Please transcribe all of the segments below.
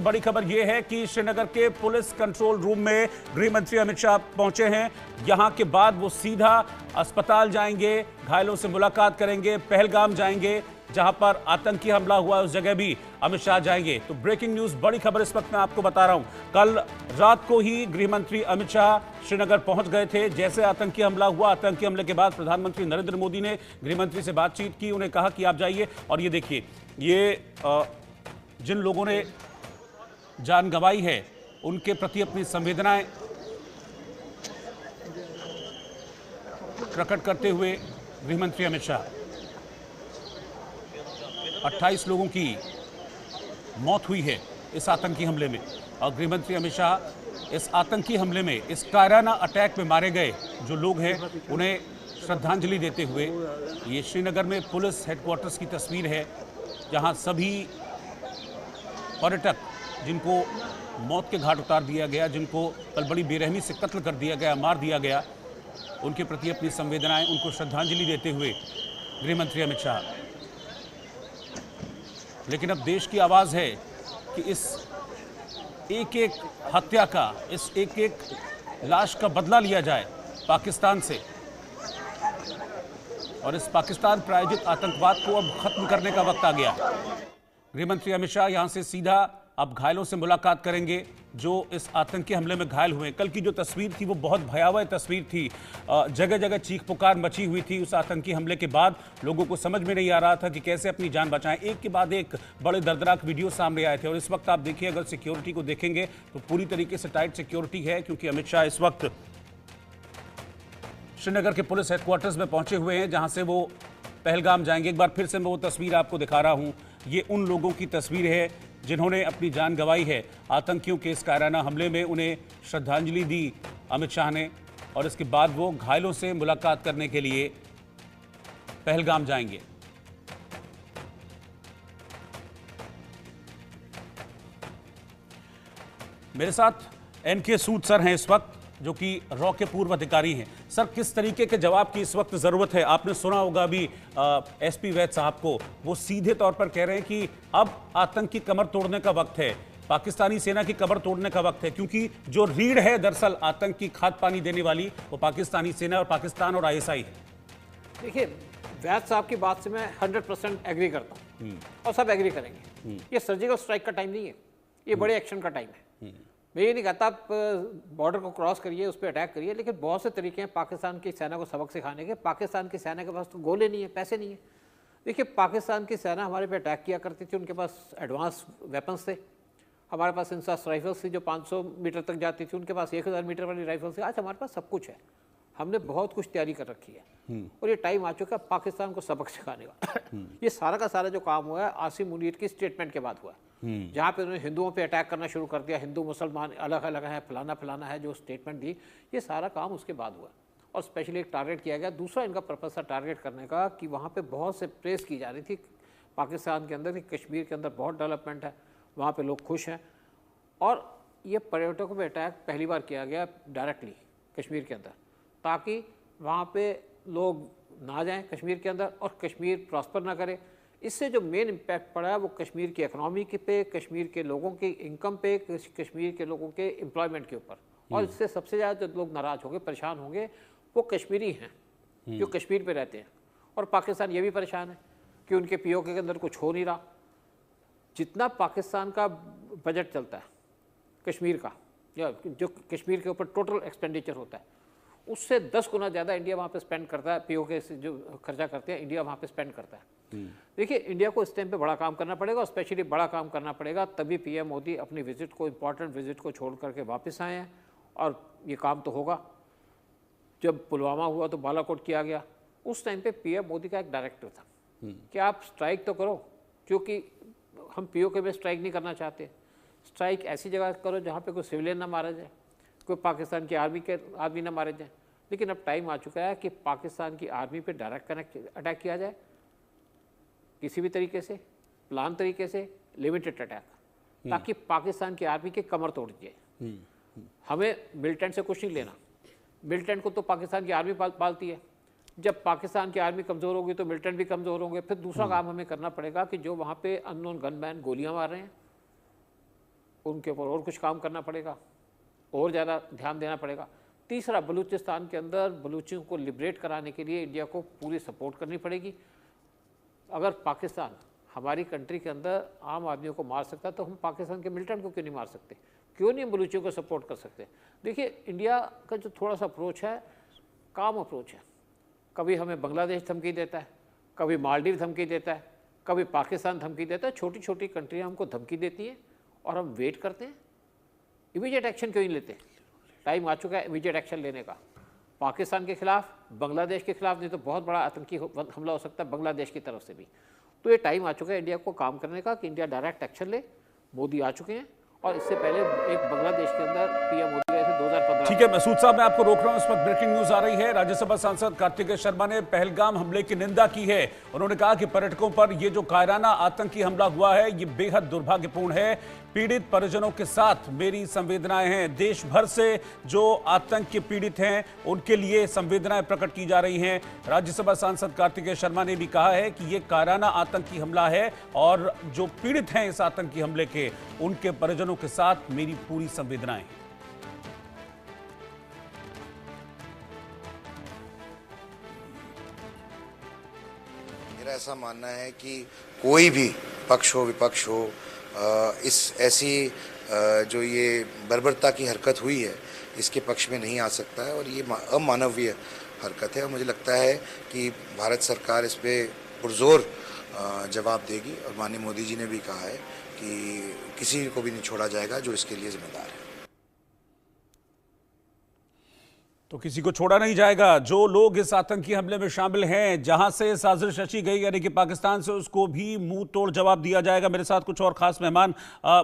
बड़ी खबर यह है कि श्रीनगर के पुलिस कंट्रोल रूम में गृह मंत्री अमित शाह पहुंचे हैं। यहां के बाद वो सीधा अस्पताल जाएंगे, घायलों से मुलाकात करेंगे, पहलगाम जाएंगे, जहां पर आतंकी हमला हुआ उस जगह भी अमित शाह जाएंगे। तो ब्रेकिंग न्यूज, बड़ी खबर इस वक्त मैं आपको बता रहा हूं। कल रात को ही गृह मंत्री अमित शाह श्रीनगर पहुंच गए थे। जैसे आतंकी हमला हुआ, आतंकी हमले के बाद प्रधानमंत्री नरेंद्र मोदी ने गृह मंत्री से बातचीत की, उन्हें कहा कि आप जाइए। और ये देखिए, ये जिन लोगों ने जान गंवाई है उनके प्रति अपनी संवेदनाएं प्रकट करते हुए गृहमंत्री अमित शाह, 28 लोगों की मौत हुई है इस आतंकी हमले में। और गृहमंत्री अमित शाह इस आतंकी हमले में, इस कायराना अटैक में मारे गए जो लोग हैं उन्हें श्रद्धांजलि देते हुए, ये श्रीनगर में पुलिस हेडक्वार्टर्स की तस्वीर है जहां सभी पर्यटक जिनको मौत के घाट उतार दिया गया, जिनको कल बड़ी बेरहमी से कत्ल कर दिया गया, मार दिया गया, उनके प्रति अपनी संवेदनाएं, उनको श्रद्धांजलि देते हुए गृहमंत्री अमित शाह। लेकिन अब देश की आवाज़ है कि इस एक एक हत्या का, इस एक एक लाश का बदला लिया जाए पाकिस्तान से, और इस पाकिस्तान प्रायोजित आतंकवाद को अब खत्म करने का वक्त आ गया। गृहमंत्री अमित शाह यहां से सीधा अब घायलों से मुलाकात करेंगे जो इस आतंकी हमले में घायल हुए। कल की जो तस्वीर थी वो बहुत भयावह तस्वीर थी। जगह जगह चीख पुकार मची हुई थी उस आतंकी हमले के बाद। लोगों को समझ में नहीं आ रहा था कि कैसे अपनी जान बचाएं। एक के बाद एक बड़े दर्दनाक वीडियो सामने आए थे। और इस वक्त आप देखिए, अगर सिक्योरिटी को देखेंगे तो पूरी तरीके से टाइट सिक्योरिटी है, क्योंकि अमित शाह इस वक्त श्रीनगर के पुलिस हेडक्वार्टर्स में पहुंचे हुए हैं जहां से वो पहलगाम जाएंगे। एक बार फिर से मैं वो तस्वीर आपको दिखा रहा हूं। ये उन लोगों की तस्वीर है जिन्होंने अपनी जान गंवाई है आतंकियों के इस कायराना हमले में। उन्हें श्रद्धांजलि दी अमित शाह ने, और इसके बाद वो घायलों से मुलाकात करने के लिए पहलगाम जाएंगे। मेरे साथ एनके सूद सर हैं इस वक्त, जो कि रॉ के पूर्व अधिकारी हैं। सर, किस तरीके के जवाब की इस वक्त जरूरत है? आपने सुना होगा अभी एसपी वैद साहब को, वो सीधे तौर पर कह रहे हैं कि अब आतंक की कमर तोड़ने का वक्त है, पाकिस्तानी सेना की कमर तोड़ने का वक्त है, क्योंकि जो रीढ़ है दरअसल आतंक की खाद पानी देने वाली, वो पाकिस्तानी सेना और पाकिस्तान और आईएसआई है। देखिए, वैद साहब की बात से मैं 100% एग्री करता हूँ और सब एग्री करेंगे। ये सर्जिकल स्ट्राइक का टाइम नहीं है, ये बड़े एक्शन का टाइम है। मैं ये नहीं कहता आप बॉर्डर को क्रॉस करिए, उस पर अटैक करिए, लेकिन बहुत से तरीके हैं पाकिस्तान की सेना को सबक सिखाने के। पाकिस्तान की सेना के पास तो गोले नहीं है, पैसे नहीं है। देखिए, पाकिस्तान की सेना हमारे पे अटैक किया करती थी, उनके पास एडवांस वेपन्स थे। हमारे पास इंसास राइफल्स थी जो 500 मीटर तक जाती थी, उनके पास 1000 मीटर वाली राइफल्स थी। आज हमारे पास सब कुछ है, हमने बहुत कुछ तैयारी कर रखी है और ये टाइम आ चुका है पाकिस्तान को सबक सिखाने का। ये सारा का सारा जो काम हुआ है आसिम मुनीर की स्टेटमेंट के बाद हुआ है, जहाँ पे उन्होंने हिंदुओं पे अटैक करना शुरू कर दिया, हिंदू मुसलमान अलग अलग है, फलाना फलाना है, जो स्टेटमेंट दी, ये सारा काम उसके बाद हुआ। और स्पेशली एक टारगेट किया गया। दूसरा इनका पर्पस था टारगेट करने का कि वहाँ पे बहुत से प्रेस की जा रही थी पाकिस्तान के अंदर कि कश्मीर के अंदर बहुत डेवलपमेंट है, वहाँ पे लोग खुश हैं। और ये पर्यटकों पे अटैक पहली बार किया गया डायरेक्टली कश्मीर के अंदर, ताकि वहाँ पे लोग ना जाएं कश्मीर के अंदर और कश्मीर प्रॉस्पर ना करे। इससे जो मेन इम्पैक्ट पड़ा है वो कश्मीर की इकनॉमी पे, कश्मीर के लोगों की इनकम पे, कश्मीर के लोगों के एम्प्लॉयमेंट के ऊपर। और इससे सबसे ज़्यादा जो लोग नाराज़ होंगे, परेशान होंगे, वो कश्मीरी हैं जो कश्मीर पे रहते हैं। और पाकिस्तान ये भी परेशान है कि उनके पीओके के अंदर कुछ हो नहीं रहा। जितना पाकिस्तान का बजट चलता है कश्मीर का, या जो कश्मीर के ऊपर टोटल एक्सपेंडिचर होता है, उससे 10 गुना ज़्यादा इंडिया वहाँ पे स्पेंड करता है। पीओके से जो खर्चा करते हैं इंडिया वहाँ पे स्पेंड करता है। देखिए, इंडिया को इस टाइम पे बड़ा काम करना पड़ेगा, और स्पेशली बड़ा काम करना पड़ेगा तभी पीएम मोदी अपनी विजिट को, इंपॉर्टेंट विजिट को छोड़ करके वापस आए हैं। और ये काम तो होगा। जब पुलवामा हुआ तो बालाकोट किया गया, उस टाइम पे पीएम मोदी का एक डायरेक्टिव था कि आप स्ट्राइक तो करो, क्योंकि हम पीओके में स्ट्राइक नहीं करना चाहते। स्ट्राइक ऐसी जगह करो जहाँ पे कोई सिविलियन ना मारा जाए, कोई पाकिस्तान की आर्मी के आदमी ना मारे जाए। लेकिन अब टाइम आ चुका है कि पाकिस्तान की आर्मी पे डायरेक्ट अटैक किया जाए, किसी भी तरीके से, प्लान तरीके से, लिमिटेड अटैक, ताकि पाकिस्तान की आर्मी की कमर तोड़ जाए। हमें मिलिटेंट से कुछ नहीं लेना, मिलिटेंट को तो पाकिस्तान की आर्मी पालती है। जब पाकिस्तान की आर्मी कमज़ोर होगी तो मिलिटेंट भी कमज़ोर होंगे। फिर दूसरा काम हमें करना पड़ेगा कि जो वहाँ पे अननोन गनमैन गोलियाँ मार रहे हैं, उनके ऊपर और कुछ काम करना पड़ेगा, और ज़्यादा ध्यान देना पड़ेगा। तीसरा, बलूचिस्तान के अंदर बलूचियों को लिबरेट कराने के लिए इंडिया को पूरी सपोर्ट करनी पड़ेगी। अगर पाकिस्तान हमारी कंट्री के अंदर आम आदमियों को मार सकता है तो हम पाकिस्तान के मिलिटेंट को क्यों नहीं मार सकते, क्यों नहीं हम बलूचियों को सपोर्ट कर सकते। देखिए, इंडिया का जो थोड़ा सा अप्रोच है, काम अप्रोच है। कभी हमें बांग्लादेश धमकी देता है, कभी मालदीव धमकी देता है, कभी पाकिस्तान धमकी देता है। छोटी छोटी कंट्रियाँ हमको धमकी देती हैं और हम वेट करते हैं। इमीडिएट एक्शन क्यों नहीं लेते? टाइम आ चुका है इमीडिएट एक्शन लेने का, पाकिस्तान के खिलाफ, बांग्लादेश के खिलाफ, नहीं तो बहुत बड़ा आतंकी हमला हो सकता है बांग्लादेश की तरफ से भी। तो ये टाइम आ चुका है इंडिया को काम करने का कि इंडिया डायरेक्ट एक्शन ले। मोदी आ चुके हैं और इससे पहले एक बांग्लादेश के अंदर पीएम मोदी गए थे 2015। ठीक है मसूद साहब, मैं आपको रोक रहा हूं, इस वक्त ब्रेकिंग न्यूज आ रही है। राज्यसभा सांसद कार्तिकेय शर्मा ने पहलगाम हमले की निंदा की है। उन्होंने कहा कि पर्यटकों पर यह जो कायराना आतंकी हमला हुआ है ये बेहद दुर्भाग्यपूर्ण है। पीड़ित परिजनों के साथ मेरी संवेदनाएं हैं। देश भर से जो आतंक के पीड़ित हैं उनके लिए संवेदनाएं प्रकट की जा रही हैं। राज्यसभा सांसद कार्तिकेय शर्मा ने भी कहा है कि यह कायराना आतंकी हमला है और जो पीड़ित हैं इस आतंकी हमले के, उनके परिजनों के साथ मेरी पूरी संवेदनाएं। मेरा ऐसा मानना है कि कोई भी पक्ष हो विपक्ष हो, इस ऐसी जो ये बर्बरता की हरकत हुई है इसके पक्ष में नहीं आ सकता है और ये अमानवीय हरकत है। और मुझे लगता है कि भारत सरकार इस पे पुरजोर जवाब देगी और माननीय मोदी जी ने भी कहा है कि किसी को भी नहीं छोड़ा जाएगा जो इसके लिए जिम्मेदार है। तो किसी को छोड़ा नहीं जाएगा। जो लोग इस आतंकी हमले में शामिल हैं, जहां से साजिश रची गई यानी कि पाकिस्तान से, उसको भी मुंह तोड़ जवाब दिया जाएगा। मेरे साथ कुछ और खास मेहमान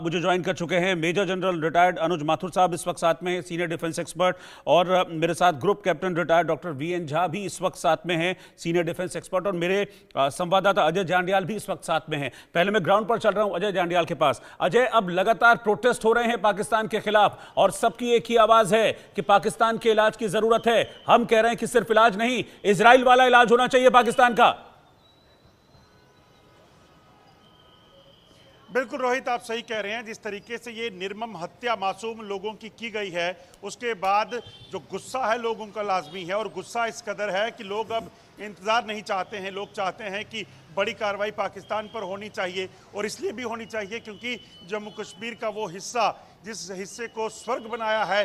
मुझे ज्वाइन कर चुके हैं। मेजर जनरल रिटायर्ड अनुज माथुर साहब इस वक्त साथ में हैं, सीनियर डिफेंस एक्सपर्ट, और मेरे साथ group captain retired doctor V N Jha इस वक्त साथ में हैं, सीनियर डिफेंस एक्सपर्ट, और मेरे संवाददाता अजय जांडियाल भी इस वक्त साथ में हैं। पहले मैं ग्राउंड पर चल रहा हूं अजय जांडियाल के पास। अजय, अब लगातार प्रोटेस्ट हो रहे हैं पाकिस्तान के खिलाफ और सबकी एक ही आवाज है कि पाकिस्तान के इलाज की जरूरत है। हम कह रहे हैं कि सिर्फ इलाज नहीं, इजराइल वाला इलाज होना चाहिए पाकिस्तान का। बिल्कुल रोहित, आप सही कह रहे हैं। जिस तरीके से ये निर्मम हत्या मासूम लोगों की गई है, उसके बाद जो गुस्सा है लोगों का लाजमी है, और गुस्सा इस कदर है कि लोग अब इंतज़ार नहीं चाहते हैं। लोग चाहते हैं कि बड़ी कार्रवाई पाकिस्तान पर होनी चाहिए, और इसलिए भी होनी चाहिए क्योंकि जम्मू कश्मीर का वो हिस्सा, जिस हिस्से को स्वर्ग बनाया है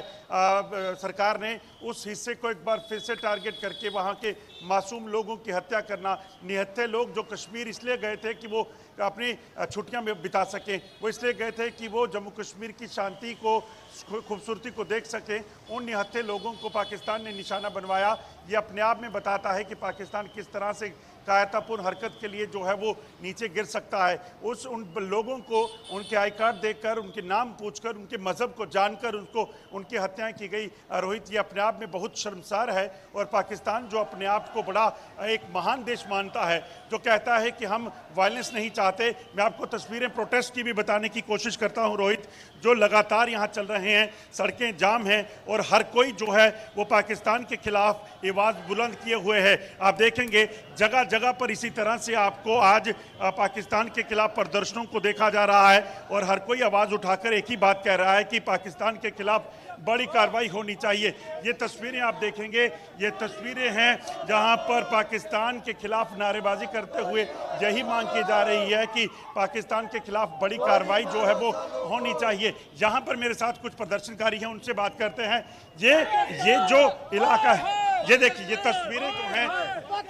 सरकार ने, उस हिस्से को एक बार फिर से टारगेट करके वहाँ के मासूम लोगों की हत्या करना। निहत्थे लोग जो कश्मीर इसलिए गए थे कि वो अपनी छुट्टियां में बिता सकें, वो इसलिए गए थे कि वो जम्मू कश्मीर की शांति को, खूबसूरती को देख सकें। उन निहत्थे लोगों को पाकिस्तान ने निशाना बनवाया। ये अपने आप में बताता है कि पाकिस्तान किस तरह से कायरतापूर्ण हरकत के लिए जो है वो नीचे गिर सकता है। उन लोगों को उनके आई कार्ड देखकर, उनके नाम पूछकर, उनके मज़हब को जानकर उनकी हत्याएं की गई। रोहित, ये अपने आप में बहुत शर्मसार है। और पाकिस्तान जो अपने आप को बड़ा एक महान देश मानता है, जो कहता है कि हम वायलेंस नहीं चाहते। मैं आपको तस्वीरें प्रोटेस्ट की भी बताने की कोशिश करता हूँ रोहित, जो लगातार यहाँ चल रहे हैं। सड़कें जाम हैं और हर कोई जो है वो पाकिस्तान के खिलाफ आवाज़ बुलंद किए हुए है। आप देखेंगे जगह जगह पर इसी तरह से आपको आज पाकिस्तान के खिलाफ प्रदर्शनों को देखा जा रहा है, और हर कोई आवाज़ उठाकर एक ही बात कह रहा है कि पाकिस्तान के खिलाफ बड़ी कार्रवाई होनी चाहिए। ये तस्वीरें आप देखेंगे, ये तस्वीरें हैं जहां पर पाकिस्तान के खिलाफ नारेबाजी करते हुए यही मांग की जा रही है कि पाकिस्तान के खिलाफ बड़ी कार्रवाई जो है वो होनी चाहिए। यहाँ पर मेरे साथ कुछ प्रदर्शनकारी हैं, उनसे बात करते हैं। ये जो इलाका है, ये देखिए, ये तस्वीरें जो हैं,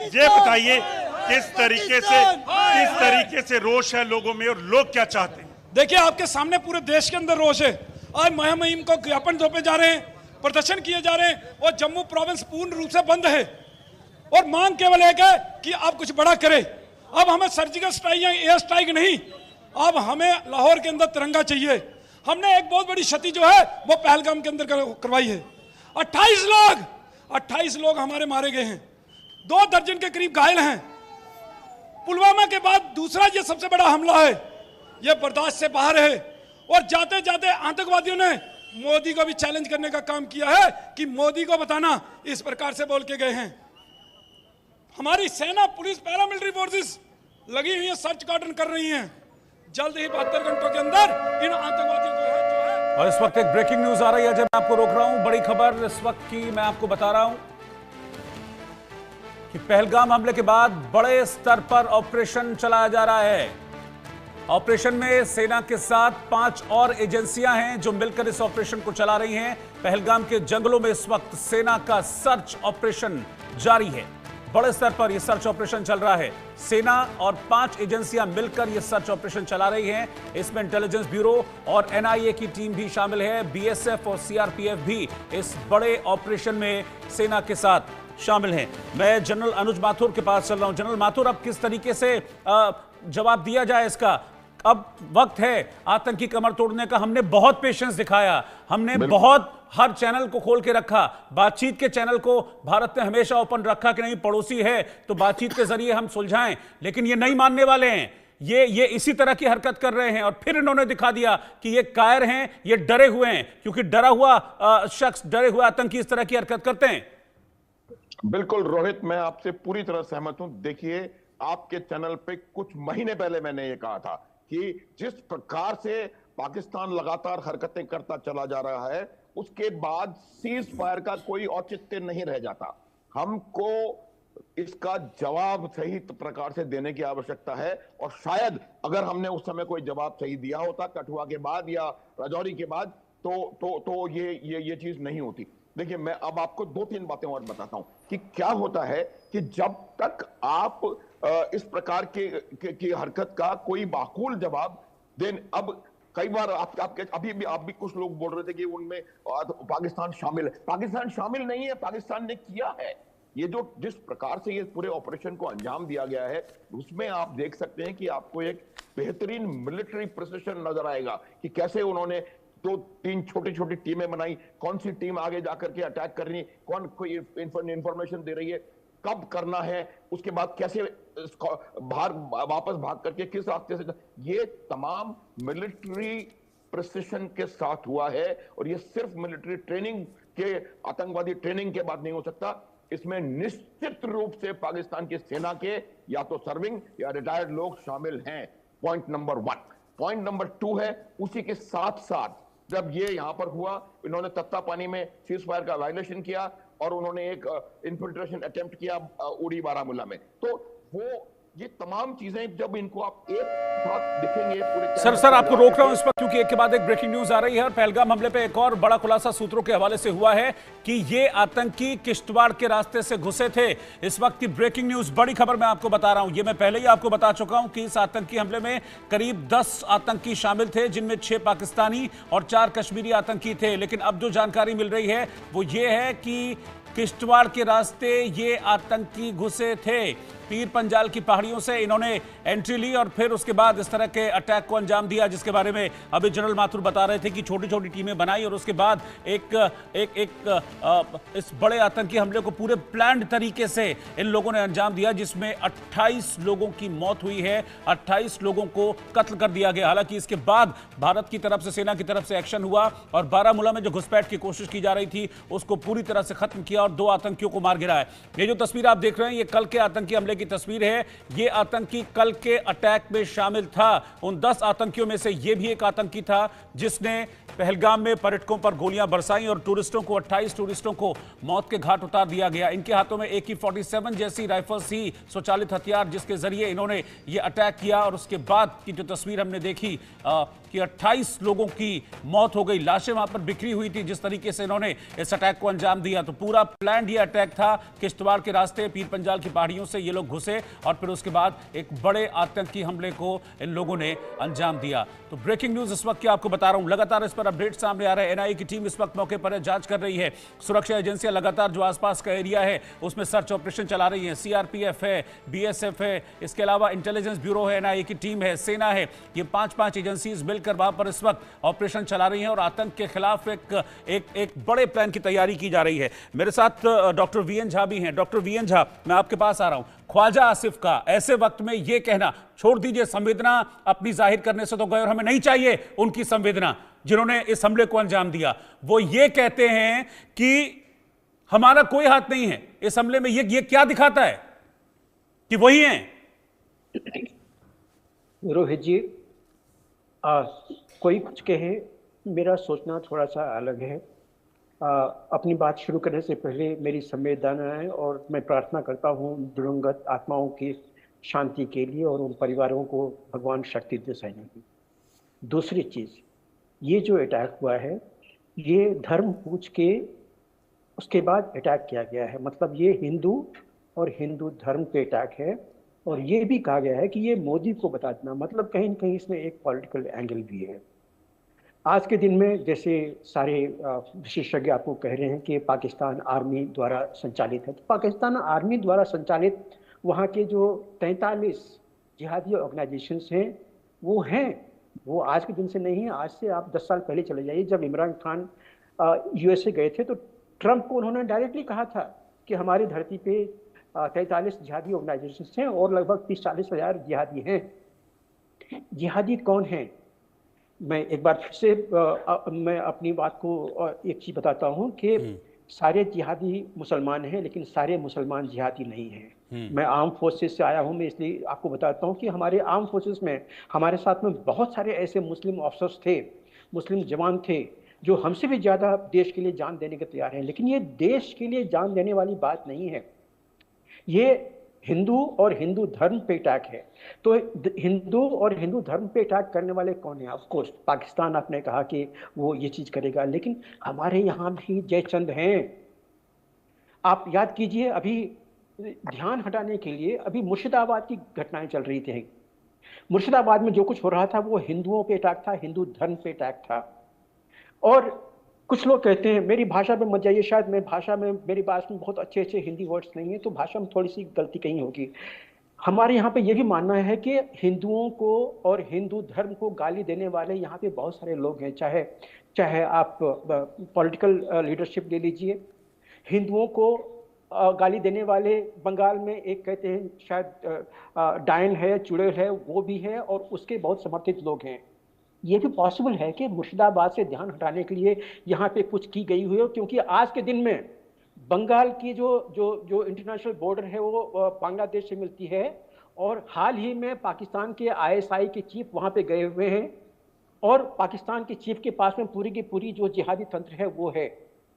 ये बताइए किस तरीके से रोष है लोगों में और लोग क्या चाहते हैं। देखिए, आपके सामने पूरे देश के अंदर रोष है। आज मुहिम को ज्ञापन सौंपे जा रहे हैं, प्रदर्शन किए जा रहे हैं, और जम्मू प्रोविंस पूर्ण रूप से बंद है। और मांग केवल एक है कि आप कुछ बड़ा करें। अब हमें सर्जिकल स्ट्राइक या एयर स्ट्राइक नहीं, अब हमें लाहौर के अंदर तिरंगा चाहिए। हमने एक बहुत बड़ी क्षति जो है वो पहलगाम के अंदर करवाई है। 28 लोग हमारे मारे गए हैं, 2 दर्जन के करीब घायल हैं। पुलवामा के बाद दूसरा ये सबसे बड़ा हमला है, ये बर्दाश्त से बाहर है। और जाते जाते आतंकवादियों ने मोदी को भी चैलेंज करने का काम किया है कि मोदी को बताना, इस प्रकार से बोल के गए हैं। हमारी सेना, पुलिस, पैरामिलिट्री फोर्सेस लगी हुई है, सर्च कार्डन कर रही हैं। जल्द ही 72 घंटों के अंदर इन आतंकवादियों को और इस वक्त एक ब्रेकिंग न्यूज आ रही है, जब मैं आपको रोक रहा हूं, बड़ी खबर इस वक्त की मैं आपको बता रहा हूं कि पहलगाम हमले के बाद बड़े स्तर पर ऑपरेशन चलाया जा रहा है। ऑपरेशन में सेना के साथ 5 और एजेंसियां हैं जो मिलकर इस ऑपरेशन को चला रही हैं। पहलगाम के जंगलों में इस वक्त सेना का सर्च ऑपरेशन जारी है। बड़े स्तर पर यह सर्च ऑपरेशन चल रहा है। सेना और 5 एजेंसियां मिलकर यह सर्च ऑपरेशन चला रही हैं। इसमें इंटेलिजेंस ब्यूरो और एनआईए की टीम भी शामिल है। बीएसएफ और सीआरपीएफ भी इस बड़े ऑपरेशन में सेना के साथ शामिल हैं। मैं जनरल अनुज माथुर के पास चल रहा हूं। जनरल माथुर, अब किस तरीके से जवाब दिया जाए इसका? अब वक्त है आतंकी कमर तोड़ने का। हमने बहुत पेशेंस दिखाया, हमने बहुत हर चैनल को खोल के रखा, बातचीत के चैनल को भारत ने हमेशा ओपन रखा कि नहीं, पड़ोसी है तो बातचीत के जरिए हम सुलझाएं, लेकिन ये नहीं मानने वाले हैं। ये इसी तरह की हरकत कर रहे हैं और फिर इन्होंने दिखा दिया कि ये कायर हैं, ये डरे हुए हैं, क्योंकि डरा हुआ शख्स, डरे हुए आतंकी इस तरह की हरकत करते हैं। बिल्कुल रोहित, मैं आपसे पूरी तरह सहमत हूं। देखिए, आपके चैनल पे कुछ महीने पहले मैंने ये कहा था कि जिस प्रकार से पाकिस्तान लगातार हरकतें करता चला जा रहा है, उसके बाद सीज फायर का कोई औचित्य नहीं रह जाता। हमको इसका जवाब सही प्रकार से देने की आवश्यकता है, और शायद अगर हमने उस समय कोई जवाब सही दिया होता कठुआ के बाद या राजौरी के बाद, तो ये चीज नहीं होती। देखिए, मैं अब आपको 2-3 बातें और बताता हूं कि क्या होता है कि जब तक आप इस प्रकार की हरकत का कोई माकूल जवाब दें, अब कई बार अभी भी आप भी कुछ लोग बोल रहे थे कि उनमें पाकिस्तान शामिल है। पाकिस्तान शामिल नहीं है, पाकिस्तान ने किया है। ये जो जिस प्रकार से ये पूरे ऑपरेशन को अंजाम दिया गया है, उसमें आप देख सकते हैं कि आपको एक बेहतरीन मिलिट्री प्रिसिशन नजर आएगा कि कैसे उन्होंने 2-3 छोटी-छोटी टीमें बनाई, कौन सी टीम आगे जाकर के अटैक कर रही, कौन कोई इंफॉर्मेशन दे रही है, कब करना है, उसके बाद कैसे वापस भाग करके किस रास्ते से, ये तमाम मिलिट्री प्रिसिशन के साथ हुआ है। और ये सिर्फ मिलिट्री ट्रेनिंग के, आतंकवादी ट्रेनिंग के बाद नहीं हो सकता। इसमें निश्चित रूप से पाकिस्तान की सेना के या तो सर्विंग या रिटायर्ड लोग शामिल हैं। Point number 1। पॉइंट नंबर 2 है, उसी के साथ साथ जब ये यहां पर हुआ, इन्होंने तत्ता पानी में सीज फायर का वायलेशन किया और उन्होंने एक इन्फिल्ट्रेशन अटेम्प्ट किया उड़ी बारामूला में। तो वो ये तमाम चीजें जब इनको आप एक साथ दिखेंगे पूरे। सर आपको रोक रहा हूं इस पर, क्योंकि एक के बाद एक ब्रेकिंग न्यूज आ रही है। और पहलगाम हमले पे एक और बड़ा खुलासा सूत्रों के हवाले से हुआ है कि ये आतंकी किश्तवाड़ के रास्ते से घुसे थे। इस वक्त की ब्रेकिंग न्यूज, बड़ी खबर मैं आपको बता रहा हूं। ये मैं पहले ही आपको बता चुका हूं कि इस आतंकी हमले में करीब 10 आतंकी शामिल थे, जिनमें 6 पाकिस्तानी और 4 कश्मीरी आतंकी थे। लेकिन अब जो जानकारी मिल रही है वो ये है कि किश्तवाड़ के रास्ते ये आतंकी घुसे थे। पीर पंजाल की पहाड़ियों से इन्होंने एंट्री ली और फिर उसके बाद इस तरह के अटैक को अंजाम दिया, जिसके बारे में अभी जनरल माथुर बता रहे थे कि छोटी छोटी टीमें बनाई और उसके बाद इस बड़े आतंकी हमले को पूरे प्लान्ड तरीके से इन लोगों ने अंजाम दिया, जिसमें 28 लोगों की मौत हुई है, 28 लोगों को कत्ल कर दिया गया। हालांकि इसके बाद भारत की तरफ से, सेना की तरफ से एक्शन हुआ और बारामूला में जो घुसपैठ की कोशिश की जा रही थी उसको पूरी तरह से खत्म किया और 2 आतंकियों को मार गिराया। ये जो तस्वीर आप देख रहे हैं, ये कल के आतंकी हमले की तस्वीर है। ये आतंकी कल के अटैक में शामिल था। उन 10 आतंकियों में से ये भी एक आतंकी था जिसने पहलगाम में पर्यटकों पर गोलियां बरसाई और टूरिस्टों को, 28 टूरिस्टों को मौत के घाट उतार दिया गया। इनके हाथों में AK-47 जैसी राइफल्स ही स्वचालित हथियार, जिसके जरिए इन्होंने ये अटैक किया। और उसके बाद की जो तस्वीर हमने देखी कि 28 लोगों की मौत हो गई, लाशें वहां पर बिखरी हुई थी। जिस तरीके से इन्होंने इस अटैक को अंजाम दिया, तो पूरा प्लान ये अटैक था। किश्तवाड़ के रास्ते पीर पंजाल की पहाड़ियों से ये लोग घुसे और फिर उसके बाद एक बड़े आतंकी हमले को इन लोगों ने अंजाम दिया। तो ब्रेकिंग न्यूज इस वक्त की आपको बता रहा हूं, लगातार इस पर अपडेट सामने आ रहे हैं। एनआईए की टीम इस वक्त मौके पर है, जांच कर रही है। सुरक्षा एजेंसियां लगातार जो आसपास का एरिया है उसमें सर्च ऑपरेशन चला रही है। सीआरपीएफ है, बीएसएफ है, इसके अलावा इंटेलिजेंस ब्यूरो है, एनआईए की टीम है, सेना है। ये 5-5 एजेंसीज मिलकर वहां पर इस वक्त ऑपरेशन चला रही हैं और आतंक के खिलाफ एक बड़े प्लान की तैयारी की जा रही है। मेरे साथ डॉक्टर वीएन झा भी हैं। डॉक्टर वीएन झा, मैं आपके पास आ रहा हूं। ख्वाजा आसिफ का ऐसे वक्त में यह कहना, छोड़ दीजिए संवेदना अपनी जाहिर करने से तो गए और हमें नहीं चाहिए उनकी संवेदना, जिन्होंने इस हमले को अंजाम दिया, वो ये कहते हैं कि हमारा कोई हाथ नहीं है इस हमले में। ये क्या दिखाता है कि वही हैं? रोहित जी, कोई कुछ कहे मेरा सोचना थोड़ा सा अलग है। अपनी बात शुरू करने से पहले मेरी संवेदनाएं और मैं प्रार्थना करता हूँ दिवंगत आत्माओं की शांति के लिए और उन परिवारों को भगवान शक्ति दे सकें की। दूसरी चीज़, ये जो अटैक हुआ है ये धर्म पूछ के उसके बाद अटैक किया गया है, मतलब ये हिंदू और हिंदू धर्म पे अटैक है। और ये भी कहा गया है कि ये मोदी को बता देना, मतलब कहीं न कहीं इसमें एक पॉलिटिकल एंगल भी है। आज के दिन में जैसे सारे विशेषज्ञ आपको कह रहे हैं कि पाकिस्तान आर्मी द्वारा संचालित है, तो पाकिस्तान आर्मी द्वारा संचालित वहाँ के जो 43 जिहादी ऑर्गेनाइजेशंस हैं वो आज के दिन से नहीं है। आज से आप 10 साल पहले चले जाइए, जब इमरान खान यूएसए गए थे तो ट्रंप को उन्होंने डायरेक्टली कहा था कि हमारी धरती पे 43 जिहादी ऑर्गेनाइजेशंस हैं और लगभग 30-40 हज़ार जिहादी हैं। जिहादी कौन हैं? मैं एक बार फिर से मैं अपनी बात को एक चीज़ बताता हूँ कि सारे जिहादी मुसलमान हैं, लेकिन सारे मुसलमान जिहादी नहीं हैं। मैं आर्म फोर्सेस से आया हूँ, मैं इसलिए आपको बताता हूँ कि हमारे आर्म फोर्सेस में हमारे साथ में बहुत सारे ऐसे मुस्लिम ऑफिसर्स थे, मुस्लिम जवान थे जो हमसे भी ज़्यादा देश के लिए जान देने के तैयार हैं। लेकिन ये देश के लिए जान देने वाली बात नहीं है, ये हिंदू और हिंदू धर्म पे अटैक है। तो हिंदू और हिंदू धर्म पे अटैक करने वाले कौन है? ऑफ कोर्स पाकिस्तान, आपने कहा कि वो ये चीज़ करेगा, लेकिन हमारे यहाँ भी जयचंद हैं। आप याद कीजिए, अभी ध्यान हटाने के लिए अभी मुर्शिदाबाद की घटनाएं चल रही थी। मुर्शिदाबाद में जो कुछ हो रहा था वो हिंदुओं पे अटैक था, हिंदू धर्म पे अटैक था। और कुछ लोग कहते हैं, मेरी भाषा में मत जाइए, शायद मेरी भाषा में बहुत अच्छे हिंदी वर्ड्स नहीं है, तो भाषा में थोड़ी सी गलती कहीं होगी। हमारे यहाँ पे ये भी मानना है कि हिंदुओं को और हिंदू धर्म को गाली देने वाले यहाँ पे बहुत सारे लोग हैं। चाहे आप पॉलिटिकल लीडरशिप ले लीजिए, हिंदुओं को गाली देने वाले बंगाल में एक कहते हैं शायद डायन है, चुड़ैल है, वो भी है, और उसके बहुत समर्थित लोग हैं। ये भी पॉसिबल है कि मुर्शिदाबाद से ध्यान हटाने के लिए यहाँ पे कुछ की गई हुई हो, क्योंकि आज के दिन में बंगाल की जो इंटरनेशनल बॉर्डर है वो बांग्लादेश से मिलती है, और हाल ही में पाकिस्तान के ISI के चीफ वहाँ पे गए हुए हैं, और पाकिस्तान के चीफ के पास में पूरी की पूरी जो जिहादी तंत्र है वो है।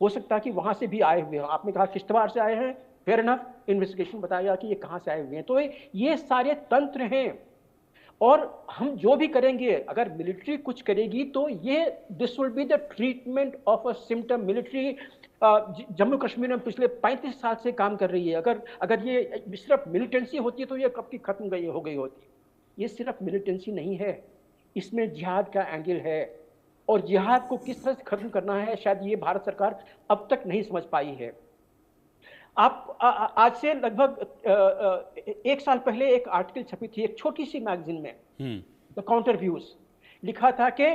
हो सकता है कि वहाँ से भी आए हुए हैं। आपने कहा किश्तवाड़ से आए हैं, फेयर इनफ, इन्वेस्टिगेशन बताया कि ये कहाँ से आए हुए हैं। तो ये सारे तंत्र हैं, और हम जो भी करेंगे, अगर मिलिट्री कुछ करेगी तो ये this will be the treatment of a symptom. Military Jammu Kashmir में पिछले 35 साल से काम कर रही है। अगर ये सिर्फ मिलिटेंसी होती तो ये कब की खत्म हो गई होती। ये सिर्फ मिलिटेंसी नहीं है, इसमें जिहाद का एंगल है, और जिहाद को किस तरह से खत्म करना है शायद ये भारत सरकार अब तक नहीं समझ पाई है। आप आज से लगभग 1 साल पहले एक आर्टिकल छपी थी एक छोटी सी मैगजीन में, द काउंटर व्यूज, लिखा था कि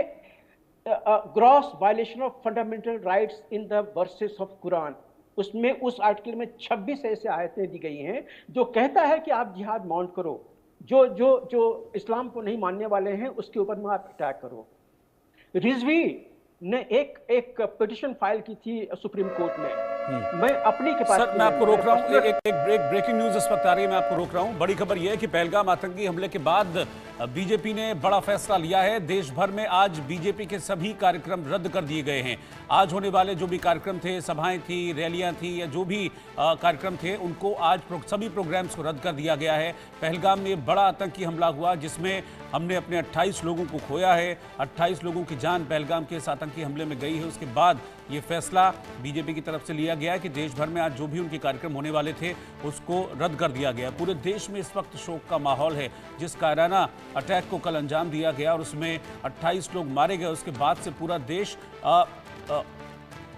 gross violation of fundamental rights in the versus of Quran. उसमें उस आर्टिकल में 26 ऐसे आयतें दी गई हैं जो कहता है कि आप जिहाद माउंट करो, जो इस्लाम को नहीं मानने वाले हैं उसके ऊपर में आप अटैक करो। रिजवी ने एक पिटीशन फाइल की थी सुप्रीम कोर्ट में। मैं अपनी सर, मैं आपको रोक रहा हूँ, एक ब्रेकिंग न्यूज इस वक्त आ रही है, मैं आपको रोक रहा हूँ। बड़ी खबर यह है कि पहलगाम आतंकी हमले के बाद बीजेपी ने बड़ा फैसला लिया है। देश भर में आज बीजेपी के सभी कार्यक्रम रद्द कर दिए गए हैं। आज होने वाले जो भी कार्यक्रम थे, सभाएं थी, रैलियां थी, या जो भी कार्यक्रम थे, उनको आज सभी प्रोग्राम्स को रद्द कर दिया गया है। पहलगाम में बड़ा आतंकी हमला हुआ जिसमें हमने अपने 28 लोगों को खोया है। 28 लोगों की जान पहलगाम के इस आतंकी हमले में गई है। उसके बाद ये फैसला बीजेपी की तरफ से लिया गया कि देश भर में आज जो भी उनके कार्यक्रम होने वाले थे उसको रद्द कर दिया गया। पूरे देश में इस वक्त शोक का माहौल है। जिस कायराना अटैक को कल अंजाम दिया गया और उसमें 28 लोग मारे गए, उसके बाद से पूरा देश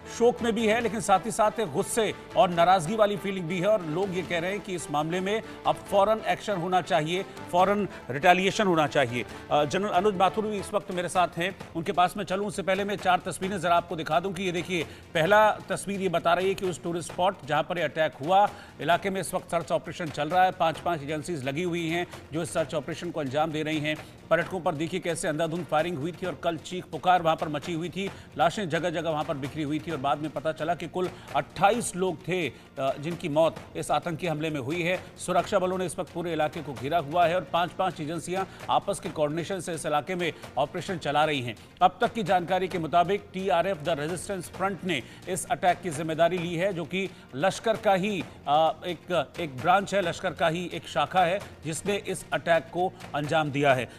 शोक में भी है, लेकिन साथ ही साथ गुस्से और नाराजगी वाली फीलिंग भी है। और लोग ये कह रहे हैं कि इस मामले में अब फौरन एक्शन होना चाहिए, फौरन रिटेलिएशन होना चाहिए। जनरल अनुज माथुर भी इस वक्त मेरे साथ हैं, उनके पास में चलूं उससे पहले मैं 4 तस्वीरें जरा आपको दिखा दूं कि ये देखिए, पहला तस्वीर ये बता रही है कि उस टूरिस्ट स्पॉट जहां पर अटैक हुआ, इलाके में इस वक्त सर्च ऑपरेशन चल रहा है। 5 एजेंसीज लगी हुई हैं जो इस सर्च ऑपरेशन को अंजाम दे रही हैं। पर्यटकों पर देखिए कैसे अंधाधुंध फायरिंग हुई थी और कल चीख पुकार वहां पर मची हुई थी, लाशें जगह जगह वहां पर बिखरी हुई थी और बाद में पता चला कि कुल 28 लोग थे जिनकी मौत इस आतंकी हमले में हुई है। सुरक्षा बलों ने इस वक्त पूरे इलाके को घेरा हुआ है और 5-5 एजेंसियां आपस के कोऑर्डिनेशन से इस इलाके में ऑपरेशन चला रही हैं। अब तक की जानकारी के मुताबिक टीआरएफ द रेजिस्टेंस फ्रंट ने इस अटैक की जिम्मेदारी ली है, जो कि लश्कर का ही एक ब्रांच है, लश्कर का ही एक शाखा है जिसने इस अटैक को अंजाम दिया है।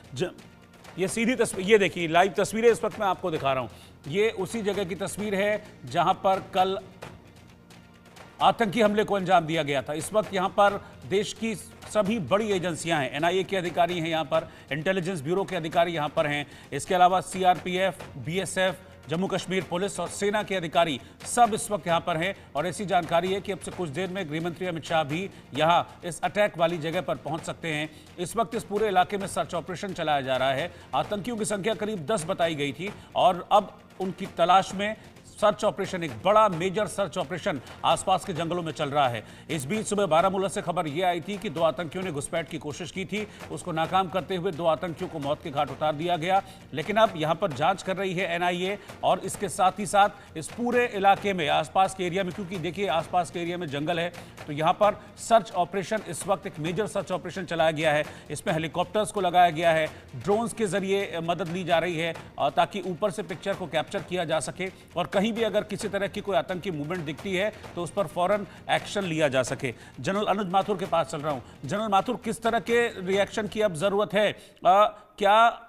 ये सीधी तस्वीर, ये देखिए लाइव तस्वीरें इस वक्त मैं आपको दिखा रहा हूं। ये उसी जगह की तस्वीर है जहां पर कल आतंकी हमले को अंजाम दिया गया था। इस वक्त यहां पर देश की सभी बड़ी एजेंसियां हैं, एनआईए के अधिकारी हैं, यहां पर इंटेलिजेंस ब्यूरो के अधिकारी यहां पर हैं, इसके अलावा CRPF, BSF, Jammu Kashmir police और सेना के अधिकारी सब इस वक्त यहां पर हैं। और ऐसी जानकारी है कि अब से कुछ देर में गृहमंत्री अमित शाह भी यहां इस अटैक वाली जगह पर पहुंच सकते हैं। इस वक्त इस पूरे इलाके में सर्च ऑपरेशन चलाया जा रहा है। आतंकियों की संख्या करीब 10 बताई गई थी और अब उनकी तलाश में सर्च ऑपरेशन, एक बड़ा मेजर सर्च ऑपरेशन आसपास के जंगलों में चल रहा है। इस बीच सुबह बारामूला से खबर यह आई थी कि 2 आतंकियों ने घुसपैठ की कोशिश की थी, उसको नाकाम करते हुए 2 आतंकियों को मौत के घाट उतार दिया गया। लेकिन अब यहां पर जांच कर रही है एनआईए और इसके साथ ही साथ इस पूरे इलाके में, आसपास के एरिया में, क्योंकि देखिए आसपास के एरिया में जंगल है, तो यहां पर सर्च ऑपरेशन इस वक्त एक मेजर सर्च ऑपरेशन चलाया गया है। इसमें हेलीकॉप्टर्स को लगाया गया है, ड्रोन्स के जरिए मदद ली जा रही है ताकि ऊपर से पिक्चर को कैप्चर किया जा सके और कहीं भी अगर किसी तरह की कोई आतंकी मूवमेंट दिखती है तो उस पर फौरन एक्शन लिया जा सके। जनरल अनुज माथुर के पास चल रहा हूं। जनरल माथुर, किस तरह के रिएक्शन की अब जरूरत है? क्या